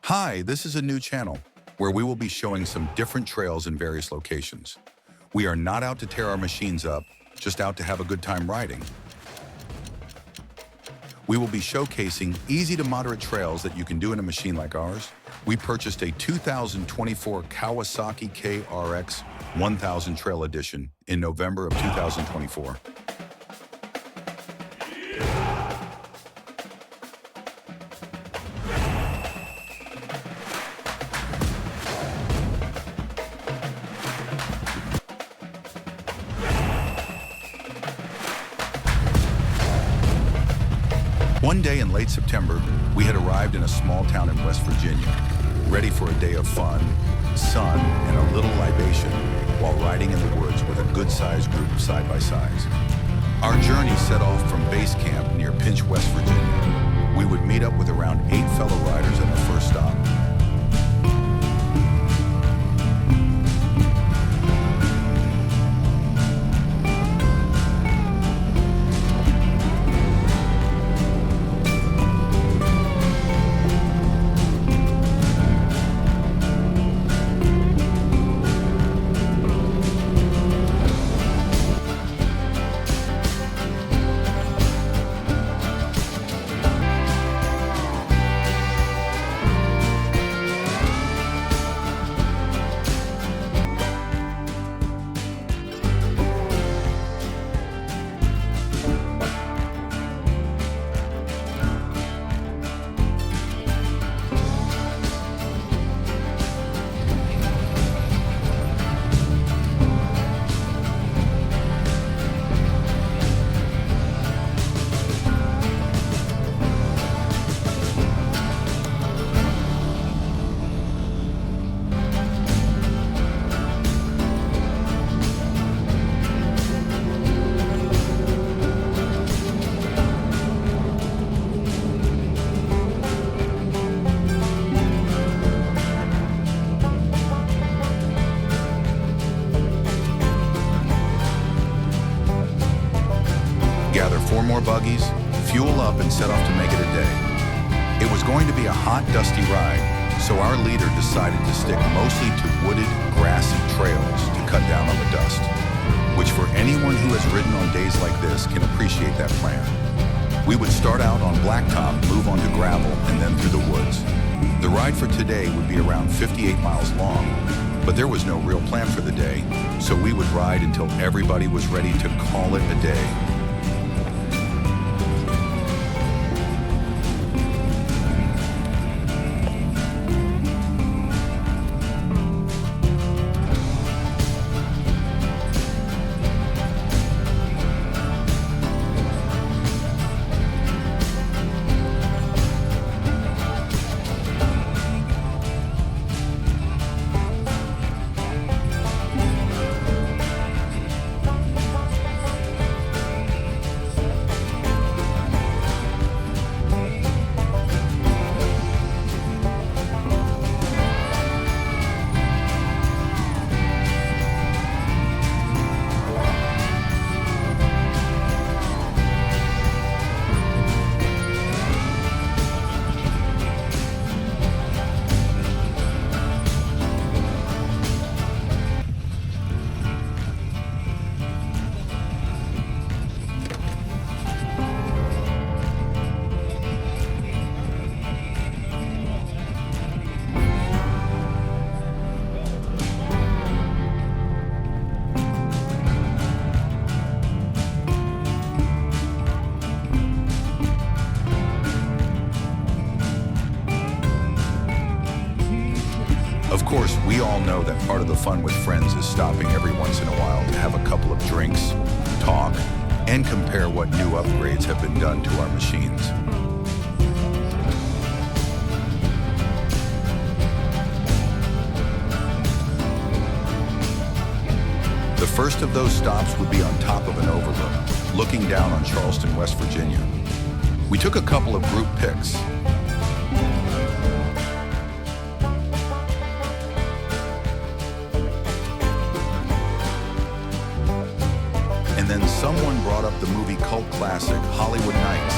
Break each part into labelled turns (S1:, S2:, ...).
S1: Hi, this is a new channel where we will be showing some different trails in various locations. We are not out to tear our machines up, just out to have a good time riding. We will be showcasing easy to moderate trails that you can do in a machine like ours. We purchased a 2024 Kawasaki KRX 1000 Trail Edition in November of 2024. One day in late September, we had arrived in a small town in West Virginia, ready for a day of fun, sun, and a little libation while riding in the woods with a good-sized group of side-by-sides. Our journey set off from base camp near Pinch, West Virginia. We would meet up with around 8 fellow riders at our first stop. Gather 4 more buggies, fuel up, and set off to make it a day. It was going to be a hot, dusty ride, so our leader decided to stick mostly to wooded, grassy trails to cut down on the dust, which for anyone who has ridden on days like this can appreciate that plan. We would start out on blacktop, move on to gravel, and then through the woods. The ride for today would be around 58 miles long, but there was no real plan for the day, so we would ride until everybody was ready to call it a day. Of course, we all know that part of the fun with friends is stopping every once in a while to have a couple of drinks, talk, and compare what new upgrades have been done to our machines. The first of those stops would be on top of an overlook, looking down on Charleston, West Virginia. We took a couple of group pics. And then someone brought up the movie cult classic Hollywood Nights.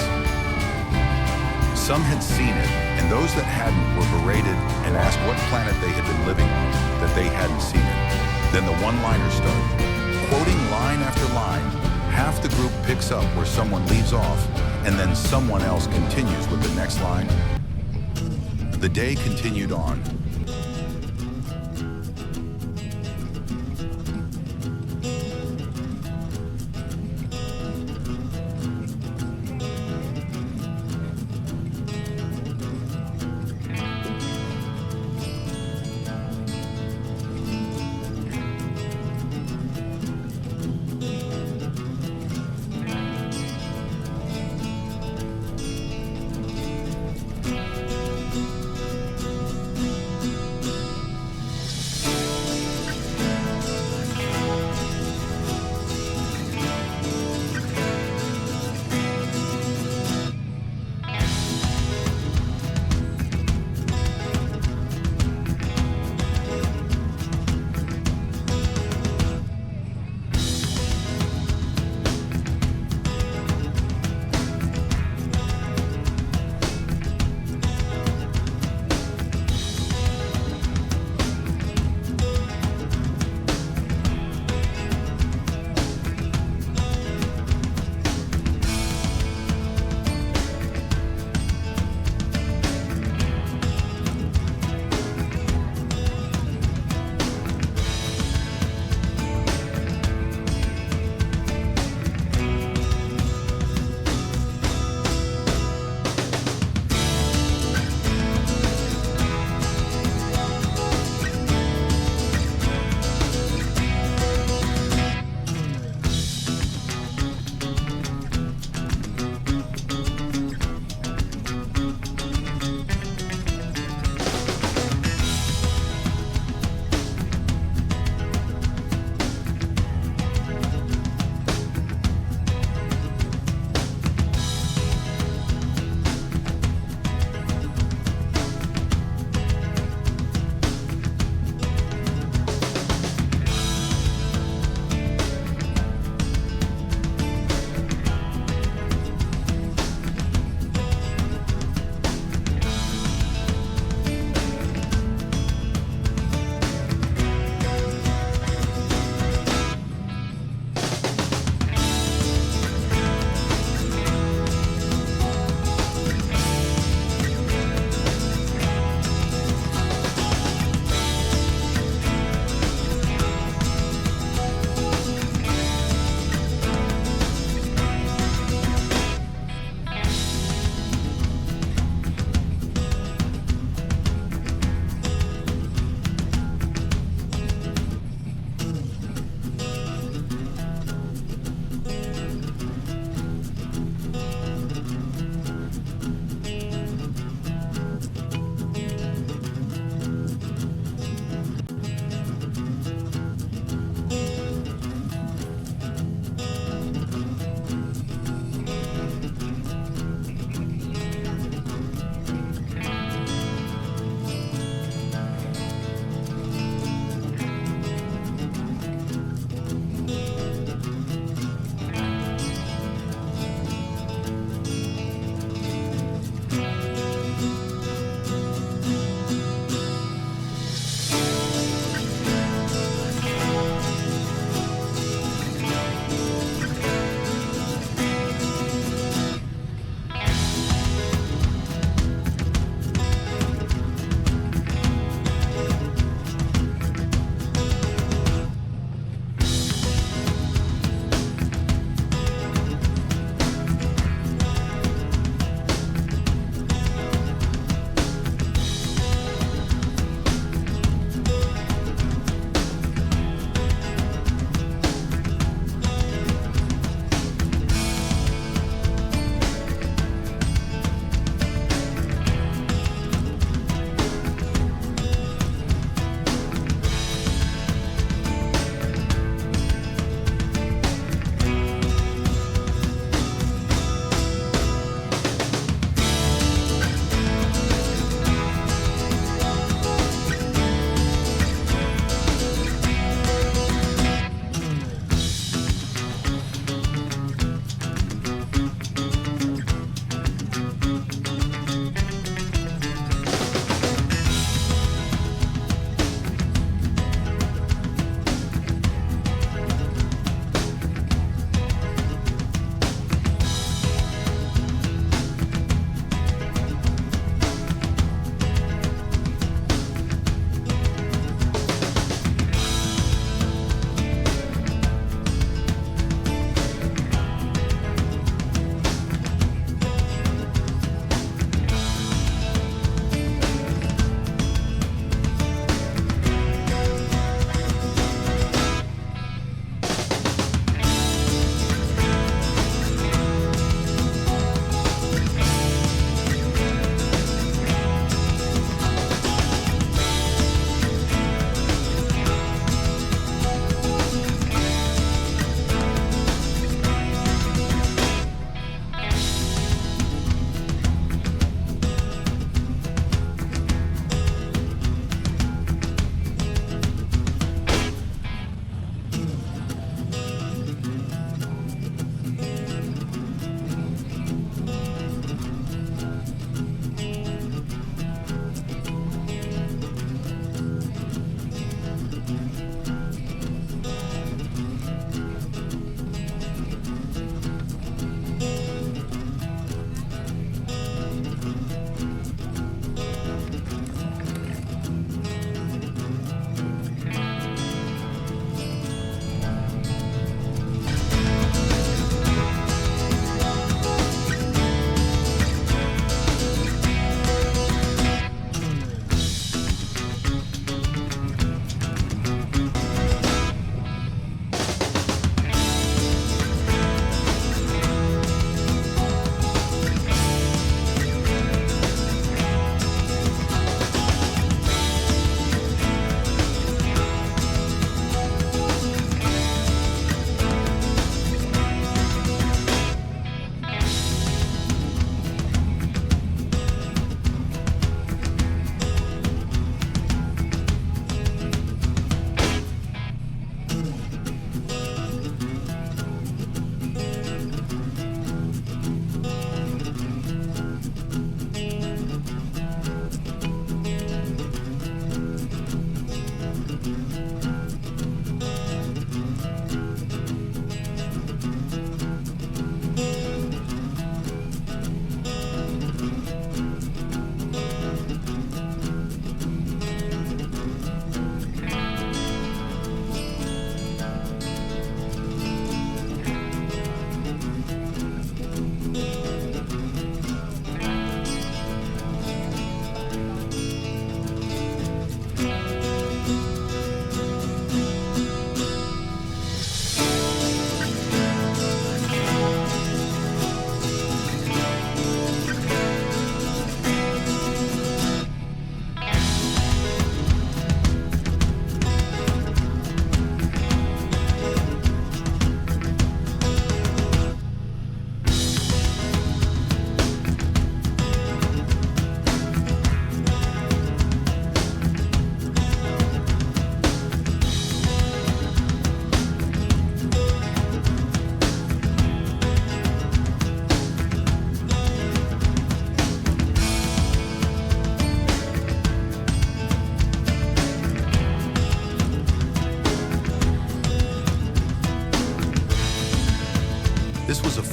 S1: Some had seen it and those that hadn't were berated and asked what planet they had been living on, that they hadn't seen it. Then the one-liners started. Quoting line after line, half the group picks up where someone leaves off, and then someone else continues with the next line. The day continued on.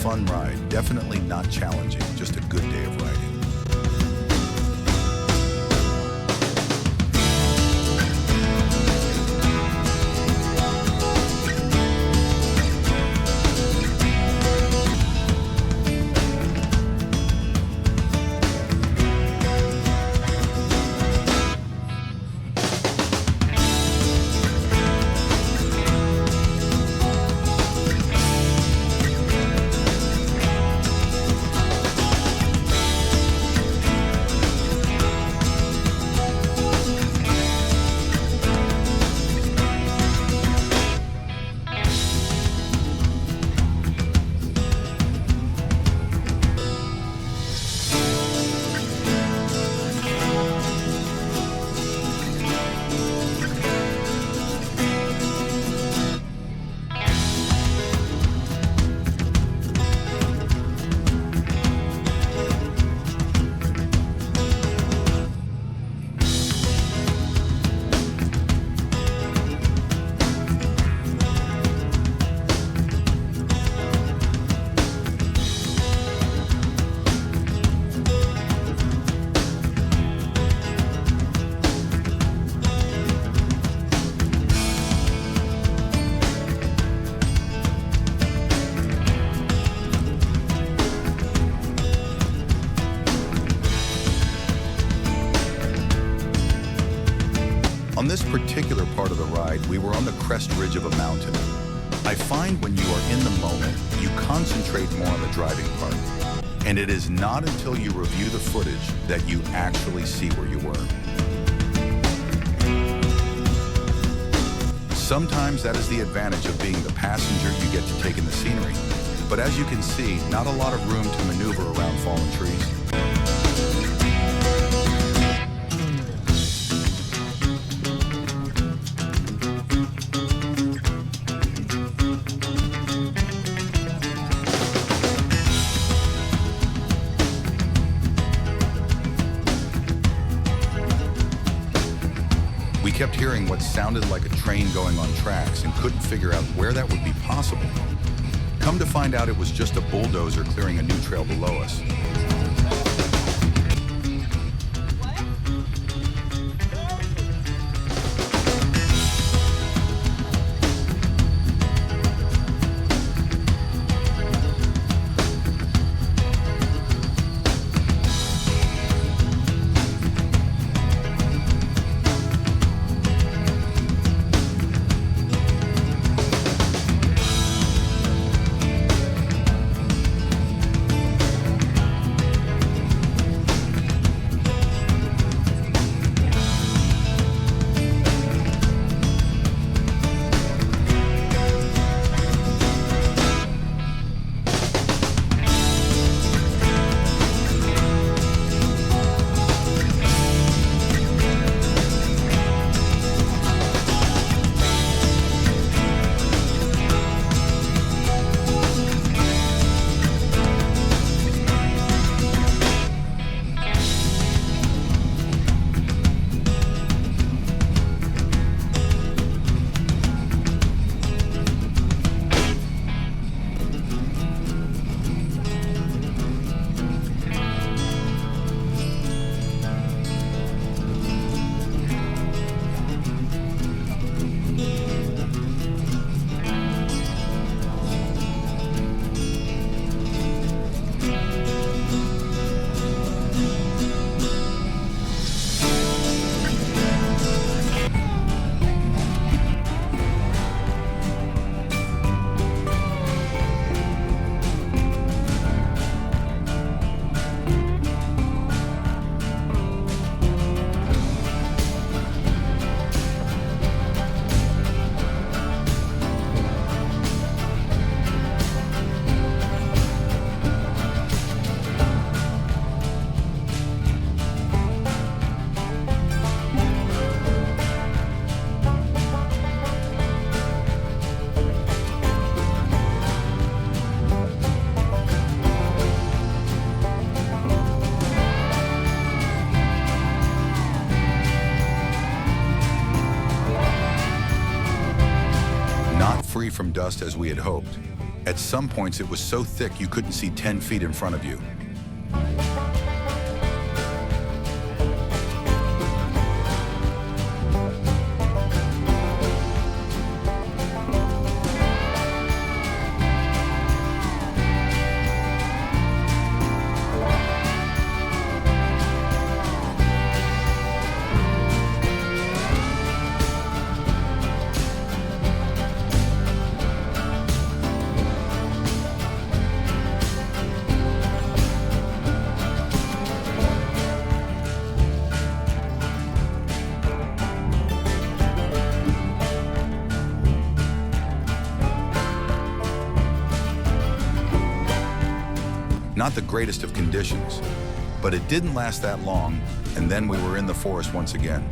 S1: fun ride, definitely not challenging, just a good day of riding. On this particular part of the ride, we were on the crest ridge of a mountain. I find when you are in the moment, you concentrate more on the driving part. And it is not until you review the footage that you actually see where you were. Sometimes that is the advantage of being the passenger. You get to take in the scenery. But as you can see, not a lot of room to maneuver around fallen trees. We kept hearing what sounded like a train going on tracks and couldn't figure out where that would be possible. Come to find out, it was just a bulldozer clearing a new trail below us. Free from dust as we had hoped. At some points, it was so thick you couldn't see 10 feet in front of you. Not the greatest of conditions, but it didn't last that long, and then we were in the forest once again.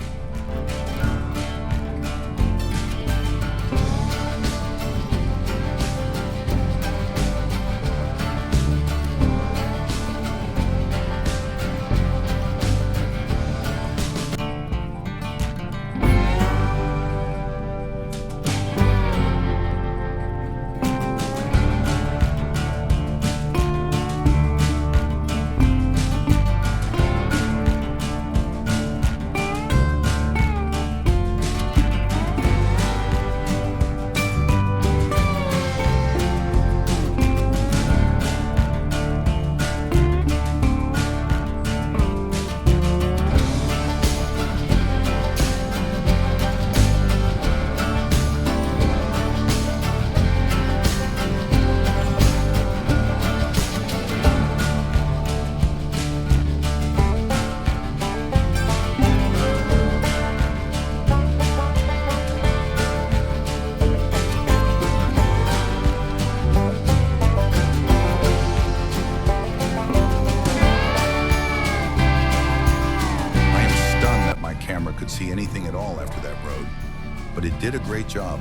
S1: Could see anything at all after that road, but it did a great job.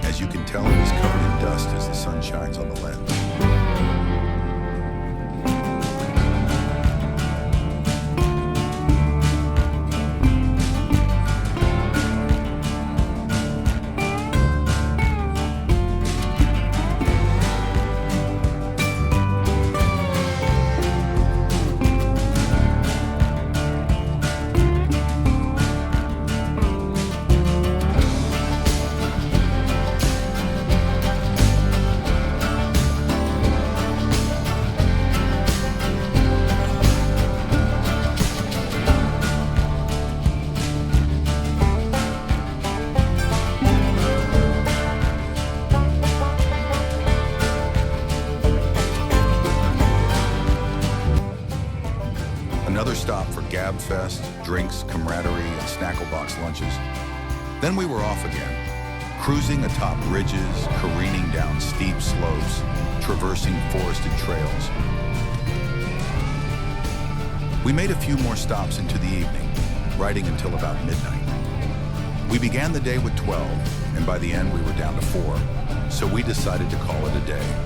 S1: As you can tell, it is covered in dust as the sun shines on the lens. Another stop for Gab Fest, drinks, camaraderie, and snackle box lunches. Then we were off again, cruising atop ridges, careening down steep slopes, traversing forested trails. We made a few more stops into the evening, riding until about midnight. We began the day with 12, and by the end we were down to 4, so we decided to call it a day.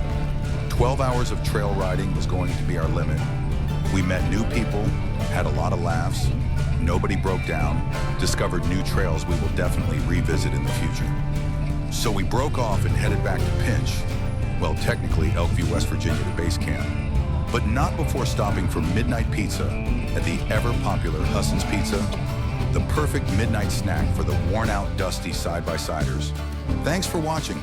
S1: 12 hours of trail riding was going to be our limit. We met new people, had a lot of laughs, nobody broke down, discovered new trails we will definitely revisit in the future. So we broke off and headed back to Pinch, well, technically Elkview, West Virginia to base camp, but not before stopping for midnight pizza at the ever-popular Husson's Pizza the perfect midnight snack for the worn-out, dusty side-by-siders. Thanks for watching.